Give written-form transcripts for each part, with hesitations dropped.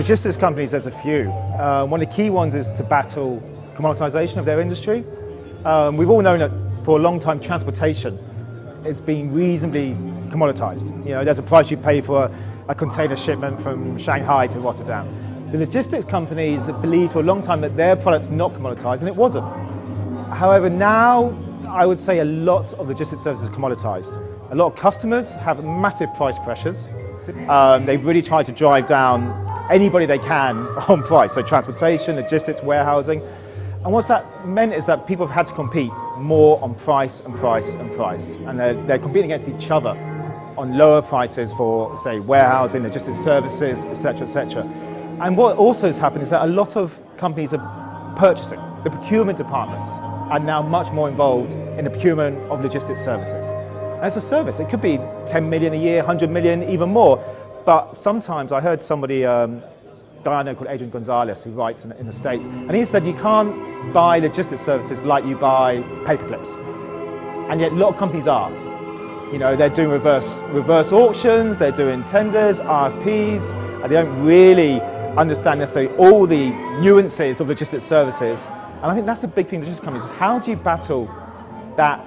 logistics companies, there's a few. One of the key ones is to battle commoditization of their industry. We've all known that for a long time transportation has been reasonably commoditized. You know, there's a price you pay for a container shipment from Shanghai to Rotterdam. The logistics companies have believed for a long time that their product's not commoditized, and it wasn't. However, now I would say a lot of logistics services are commoditized. A lot of customers have massive price pressures. They've really tried to drive down anybody they can on price, so transportation, logistics, warehousing. And what's that meant is that people have had to compete more on price and price and price. And they're competing against each other on lower prices for, say, warehousing, logistics services, et cetera, And what also has happened is that a lot of companies are purchasing. The procurement departments are now much more involved in the procurement of logistics services. And it's a service. It could be 10 million a year, 100 million, even more. But sometimes I heard somebody, a guy I know called Adrian Gonzalez, who writes in the States, and he said you can't buy logistics services like you buy paperclips. And yet a lot of companies are. You know, they're doing reverse auctions, they're doing tenders, RFPs, and they don't really understand necessarily all the nuances of logistics services. And I think that's a big thing with logistics companies, is how do you battle that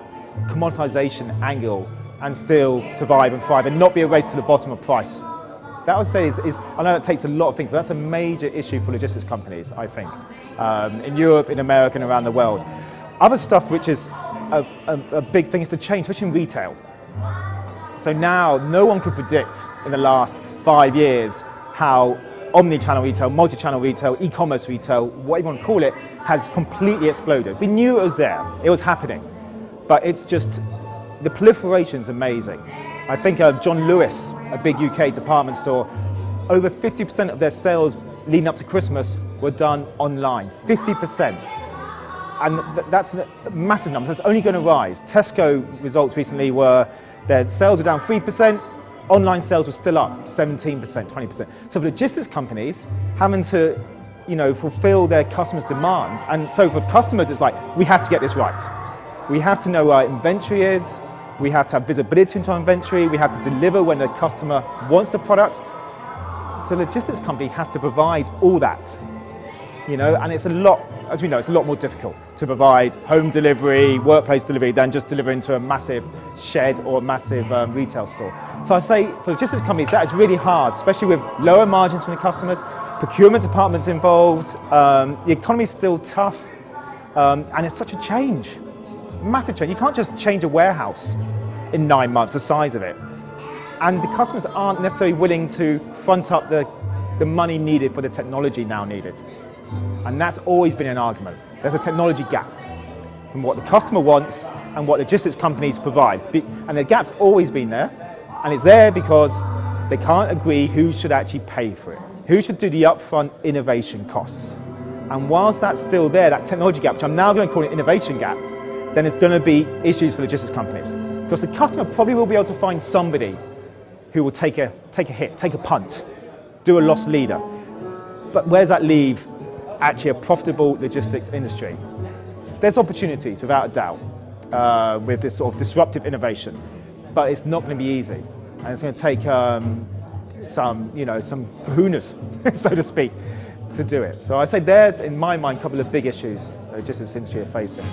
commoditization angle and still survive and thrive and not be a race to the bottom of price? That I would say is I know it takes a lot of things, but that's a major issue for logistics companies, I think, in Europe, in America, and around the world. Other stuff which is a big thing is the change, especially in retail. So now, no one could predict in the last 5 years how omni-channel retail, multi-channel retail, e-commerce retail, whatever you want to call it, has completely exploded. We knew it was there, it was happening, but it's just, the proliferation's amazing. I think John Lewis, a big UK department store, over 50% of their sales leading up to Christmas were done online, 50%. And that's a massive number, so it's only going to rise. Tesco results recently were, their sales were down 3%, online sales were still up 17%, 20%. So for logistics companies, having to, you know, fulfill their customers' demands, and so for customers it's like, we have to get this right. We have to know where our inventory is, we have to have visibility into our inventory, we have to deliver when the customer wants the product. So the logistics company has to provide all that, you know, and it's a lot, as we know, it's a lot more difficult to provide home delivery, workplace delivery than just delivering to a massive shed or a massive retail store. So I say for logistics companies that is really hard, especially with lower margins from the customers, procurement departments involved, the economy's still tough, and it's such a change, massive change. You can't just change a warehouse in 9 months, the size of it. And the customers aren't necessarily willing to front up the money needed for the technology now needed. And that's always been an argument. There's a technology gap from what the customer wants and what logistics companies provide. And the gap's always been there, and it's there because they can't agree who should actually pay for it. Who should do the upfront innovation costs? And whilst that's still there, that technology gap, which I'm now going to call it innovation gap, then there's going to be issues for logistics companies. Because the customer probably will be able to find somebody who will take a hit, take a punt, do a loss leader. But where does that leave actually a profitable logistics industry? There's opportunities, without a doubt, with this sort of disruptive innovation, but it's not going to be easy. And it's going to take some kahunas, so to speak, to do it. So I say there, in my mind, a couple of big issues the logistics industry are facing.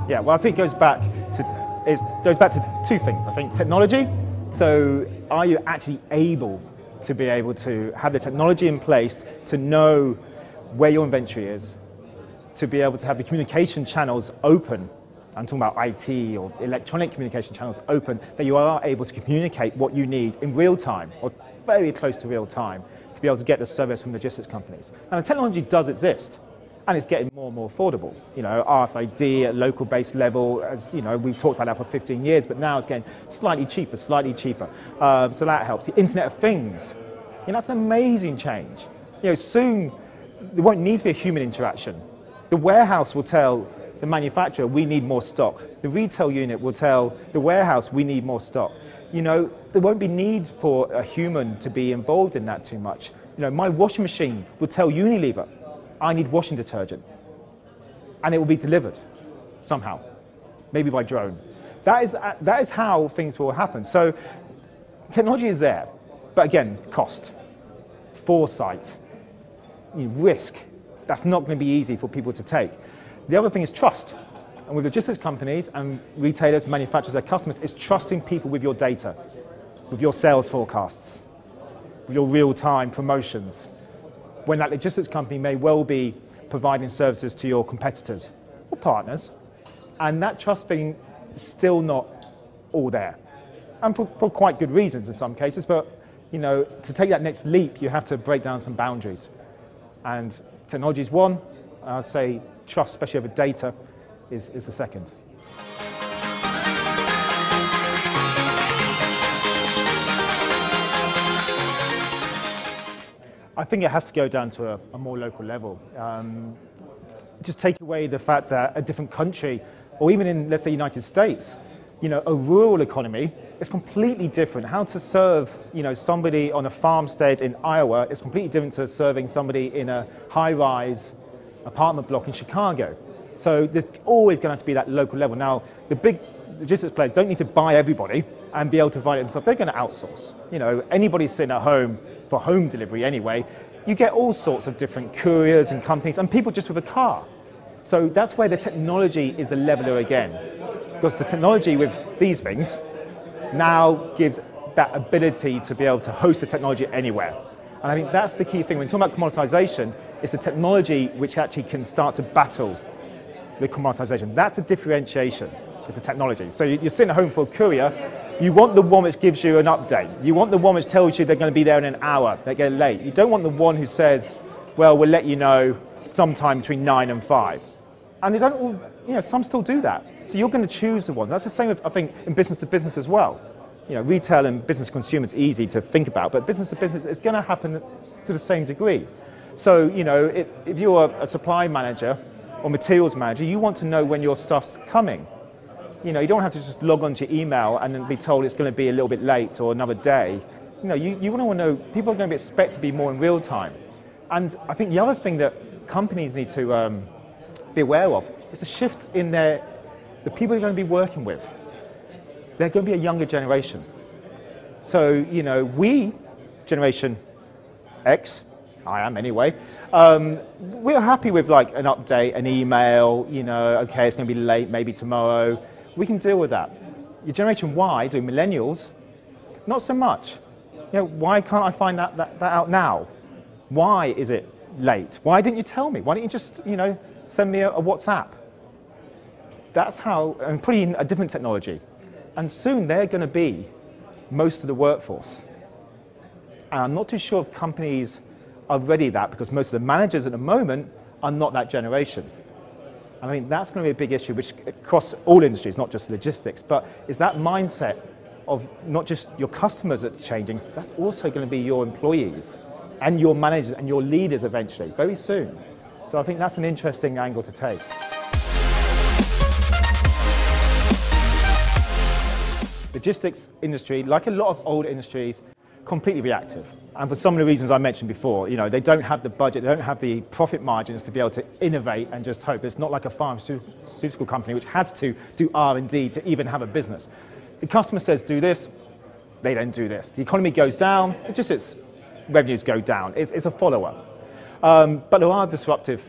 Yeah, well, I think it goes back to two things. I think technology. So are you actually able to have the technology in place to know where your inventory is, to be able to have the communication channels open? I'm talking about IT or electronic communication channels open, that you are able to communicate what you need in real time or very close to real time to be able to get the service from logistics companies. Now, the technology does exist, and it's getting more and more affordable. You know, RFID at local base level, as you know, we've talked about that for 15 years, but now it's getting slightly cheaper. So that helps. The Internet of Things, you know, that's an amazing change. You know, soon there won't need to be a human interaction. The warehouse will tell the manufacturer, we need more stock. The retail unit will tell the warehouse, we need more stock. You know, there won't be need for a human to be involved in that too much. You know, my washing machine will tell Unilever, I need washing detergent, and it will be delivered somehow, maybe by drone. That is how things will happen. So technology is there, but again, cost, foresight, risk. That's not going to be easy for people to take. The other thing is trust. And with logistics companies and retailers, manufacturers, their customers, it's trusting people with your data, with your sales forecasts, with your real-time promotions, when that logistics company may well be providing services to your competitors or partners, and that trust thing is still not all there. And for quite good reasons in some cases, but to take that next leap, you have to break down some boundaries. And technology is one, I'd say trust, especially over data, is the second. I think it has to go down to a more local level. Just take away the fact that a different country, or even in, let's say, the United States, a rural economy is completely different. How to serve, somebody on a farmstead in Iowa is completely different to serving somebody in a high-rise apartment block in Chicago. So there's always going to have to be that local level. Now, the big logistics players don't need to buy everybody and be able to provide it themselves. They're going to outsource. Anybody sitting at home for home delivery anyway, you get all sorts of different couriers and companies and people just with a car. So that's where the technology is the leveler again. Because the technology with these things now gives that ability to be able to host the technology anywhere. And I think that's the key thing. When talking about commoditization, it's the technology which actually can start to battle the commoditization. That's the differentiation, is the technology. So you're sitting at home for a courier, you want the one which gives you an update. You want the one which tells you they're going to be there in an hour, they get late. You don't want the one who says, well, we'll let you know sometime between 9 and 5. And they don't all, some still do that. So you're going to choose the ones. That's the same with, I think, in business to business as well. Retail and business to consumer is easy to think about, but business to business is going to happen to the same degree. So, if you're a supply manager or materials manager, you want to know when your stuff's coming. You don't have to just log onto your email and then be told it's going to be a little bit late or another day. You want to know, people are going to expect to be more in real time. And I think the other thing that companies need to be aware of is a shift in the people you're going to be working with. They're going to be a younger generation. So, we, Generation X, I am anyway, we're happy with like an update, an email, okay, it's going to be late, maybe tomorrow. We can deal with that. Your Generation Y, so millennials, not so much. Why can't I find that out now? Why is it late? Why didn't you tell me? Why didn't you just, send me a WhatsApp? That's how, and put in a different technology. And soon they're going to be most of the workforce. And I'm not too sure if companies are ready for that, because most of the managers at the moment are not that generation. I mean, that's going to be a big issue, which across all industries, not just logistics, but is that mindset of not just your customers that are changing, that's also going to be your employees and your managers and your leaders eventually, very soon. So I think that's an interesting angle to take. Logistics industry, like a lot of old industries, completely reactive. And for some of the reasons I mentioned before, they don't have the budget, they don't have the profit margins to be able to innovate and just hope. It's not like a pharmaceutical company which has to do R&D to even have a business. The customer says do this, they don't do this. The economy goes down, its revenues go down. It's a follower. But there are disruptive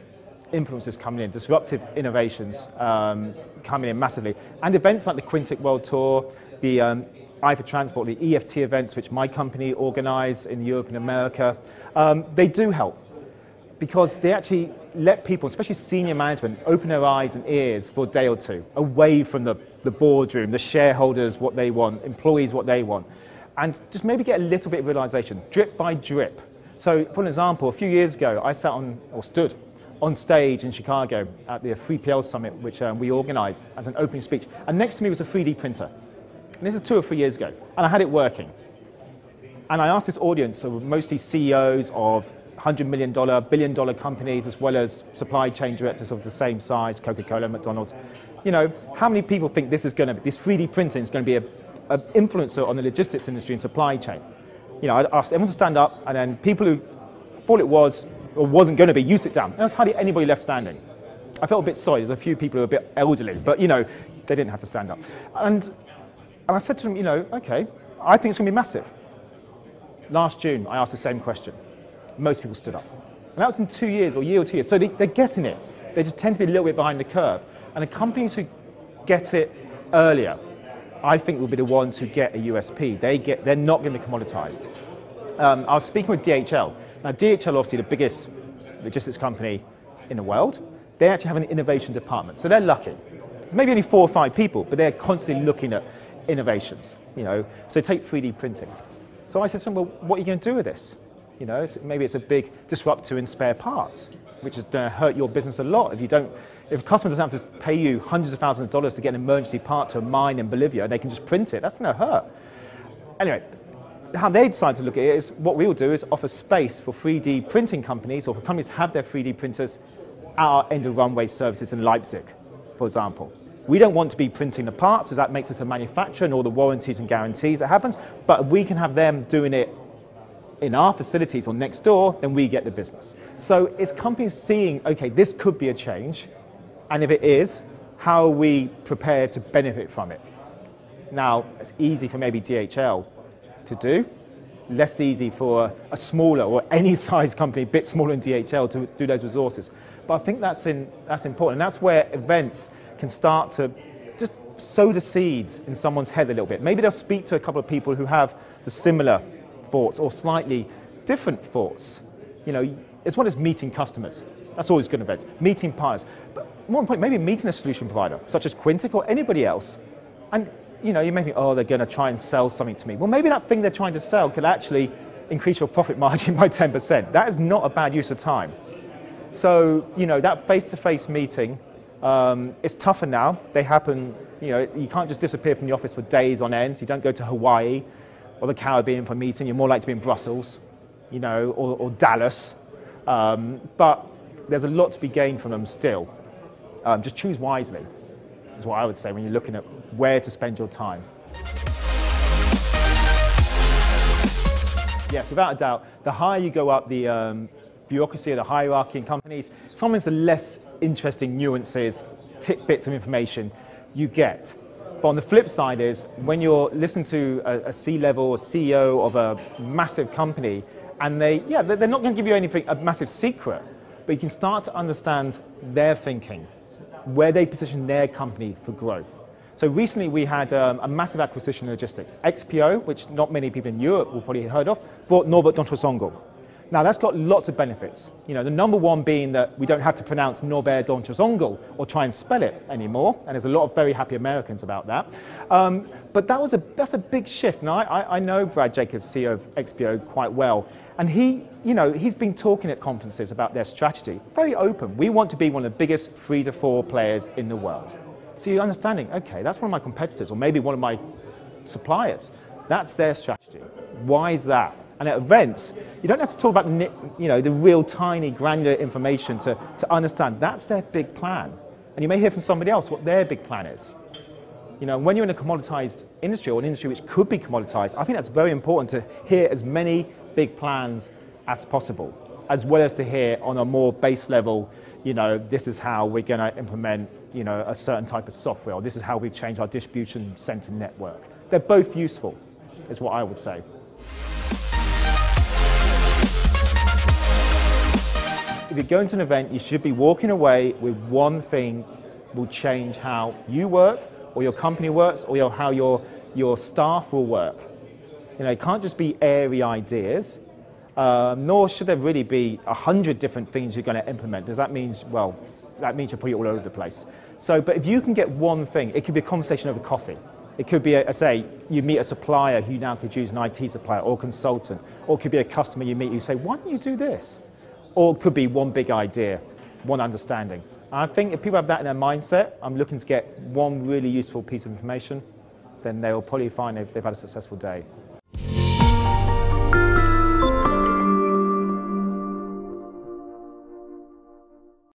influences coming in, disruptive innovations coming in massively. And events like the Quintiq World Tour, the Eyefortransport, the EFT events, which my company organise in Europe and America, they do help because they actually let people, especially senior management, open their eyes and ears for a day or two, away from the boardroom, the shareholders, what they want, employees, what they want, and just maybe get a little bit of realisation, drip by drip. So, for an example, a few years ago, I stood on stage in Chicago at the 3PL Summit, which we organised as an opening speech, and next to me was a 3D printer. And this is 2 or 3 years ago, and I had it working. And I asked this audience, so mostly CEOs of $100 million, billion-dollar companies, as well as supply chain directors of the same size, Coca-Cola, McDonald's. How many people think this 3D printing is going to be an influencer on the logistics industry and supply chain? I asked everyone to stand up, and then people who thought it was or wasn't going to be, you sit down. And there was hardly anybody left standing. I felt a bit sorry. There's a few people who were a bit elderly, but they didn't have to stand up. And I said to them, okay, I think it's going to be massive. Last June, I asked the same question. Most people stood up. And that was in 2 years, or a year or 2 years. So they're getting it. They just tend to be a little bit behind the curve. And the companies who get it earlier, I think will be the ones who get a USP. They're not going to be commoditized. I was speaking with DHL. Now, DHL, obviously the biggest logistics company in the world, they actually have an innovation department. So they're lucky. There's maybe only 4 or 5 people, but they're constantly looking at innovations. So take 3D printing. So I said to them, well, what are you going to do with this? Maybe it's a big disruptor in spare parts, which is going to hurt your business a lot. If a customer doesn't have to pay you hundreds of thousands of dollars to get an emergency part to a mine in Bolivia, they can just print it. That's going to hurt. Anyway, how they decide to look at it is what we will do is offer space for 3D printing companies, or for companies to have their 3D printers at our end of runway services in Leipzig, for example. We don't want to be printing the parts, because that makes us a manufacturer and all the warranties and guarantees that happens, but we can have them doing it in our facilities or next door, then we get the business. So it's companies seeing, okay, this could be a change, and if it is, how are we prepared to benefit from it? Now, it's easy for maybe DHL to do, less easy for a smaller or any size company, a bit smaller than DHL, to do those resources. But I think that's important, and that's where events can start to just sow the seeds in someone's head a little bit. Maybe they'll speak to a couple of people who have the similar thoughts or slightly different thoughts. It's what is meeting customers. That's always good events. Meeting partners. But more importantly, maybe meeting a solution provider, such as Quintiq or anybody else. And you may think, oh, they're going to try and sell something to me. Well, maybe that thing they're trying to sell could actually increase your profit margin by 10%. That is not a bad use of time. So, that face-to-face meeting, it's tougher now. They happen, you can't just disappear from the office for days on end. You don't go to Hawaii or the Caribbean for a meeting. You're more likely to be in Brussels, or Dallas. But there's a lot to be gained from them still. Just choose wisely, is what I would say when you're looking at where to spend your time. Yes, without a doubt, the higher you go up the bureaucracy or the hierarchy in companies, sometimes the less interesting nuances, tidbits of information you get. But on the flip side is, when you're listening to a C-level or CEO of a massive company, and they're not going to give you anything, a massive secret, but you can start to understand their thinking, where they position their company for growth. So recently we had a massive acquisition in logistics. XPO, which not many people in Europe will probably have heard of, bought Norbert Dentressangle. Now that's got lots of benefits. The number one being that we don't have to pronounce Norbert Dentressangle or try and spell it anymore, and there's a lot of very happy Americans about that. But that's a big shift. Now I know Brad Jacobs, CEO of XPO, quite well, and he's been talking at conferences about their strategy. Very open. We want to be one of the biggest 3 to 4 players in the world. So you're understanding, okay, that's one of my competitors, or maybe one of my suppliers. That's their strategy. Why is that? And at events, you don't have to talk about the real tiny granular information to understand that's their big plan. And you may hear from somebody else what their big plan is. When you're in a commoditized industry, or an industry which could be commoditized, I think that's very important to hear as many big plans as possible, as well as to hear on a more base level, this is how we're going to implement a certain type of software, or this is how we change our distribution center network. They're both useful, is what I would say. If you're going to an event, you should be walking away with one thing will change how you work, or your company works, or how your staff will work. It can't just be airy ideas, nor should there really be 100 different things you're going to implement, because that means you're probably all over the place. But if you can get one thing, it could be a conversation over coffee. It could be, say, you meet a supplier who now could use an IT supplier or consultant, or it could be a customer you meet who say, why don't you do this? Or it could be one big idea, one understanding. And I think if people have that in their mindset, I'm looking to get one really useful piece of information, then they'll probably find they've had a successful day.